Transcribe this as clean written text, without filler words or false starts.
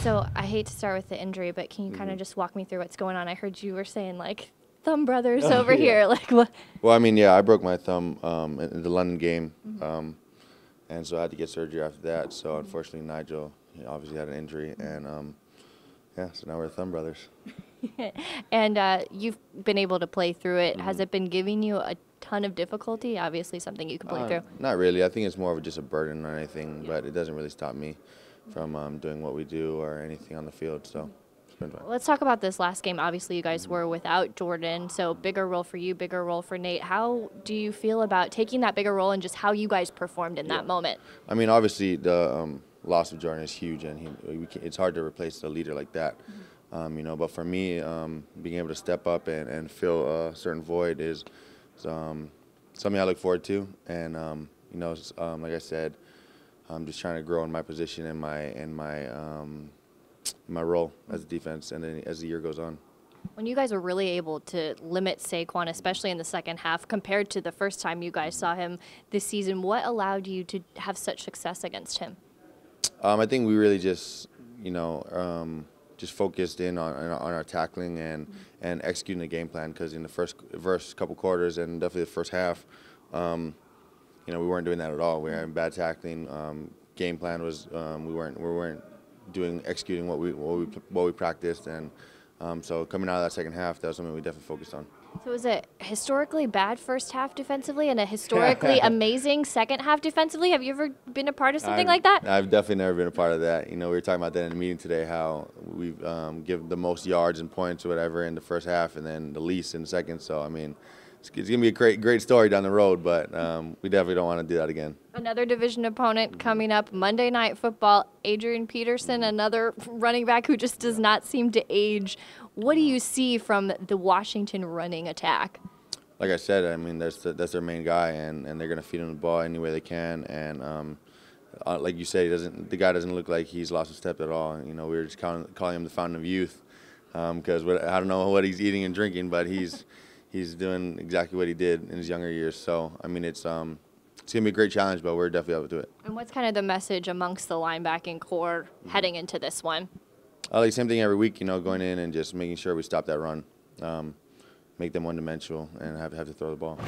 So I hate to start with the injury, but can you kind of just walk me through what's going on? I heard you were saying like thumb brothers over here. Like what? Well, I mean, yeah, I broke my thumb in the London game, and so I had to get surgery after that. So unfortunately, Nigel obviously had an injury, and yeah, so now we're thumb brothers. And you've been able to play through it. Has it been giving you a ton of difficulty? Obviously, something you can play through. Not really. I think it's more of just a burden or anything, but it doesn't really stop me from doing what we do or anything on the field. So it's been fun. Let's talk about this last game. Obviously, you guys were without Jordan, so bigger role for you, bigger role for Nate. How do you feel about taking that bigger role and just how you guys performed in that moment? I mean, obviously the loss of Jordan is huge, and it's hard to replace a leader like that. But for me, being able to step up and fill a certain void is something I look forward to. And like I said, I'm just trying to grow in my position and my role as a defense, and then as the year goes on. When you guys were really able to limit Saquon, especially in the second half, compared to the first time you guys saw him this season, what allowed you to have such success against him? I think we really just, just focused in on our tackling and executing the game plan, because in the first couple quarters and definitely the first half, we weren't doing that at all. We were in bad tackling. Game plan was we weren't executing what we practiced, and so coming out of that second half, that was something we definitely focused on. So was it historically bad first half defensively and a historically amazing second half defensively? Have you ever been a part of something like that? I've definitely never been a part of that. We were talking about that in the meeting today, how we've given the most yards and points or whatever in the first half, and then the least in the second. So I mean, it's going to be a great story down the road, but we definitely don't want to do that again. Another division opponent coming up, Monday Night Football, Adrian Peterson, another running back who just does not seem to age. What do you see from the Washington running attack? Like I said, I mean, that's their main guy, and they're going to feed him the ball any way they can. And like you said, the guy doesn't look like he's lost a step at all. We were just calling him the fountain of youth, because I don't know what he's eating and drinking, but he's doing exactly what he did in his younger years. So I mean, it's going to be a great challenge, but we're definitely up to it. And what's kind of the message amongst the linebacking core heading into this one? Like same thing every week, going in and just making sure we stop that run, make them one-dimensional, and have to throw the ball.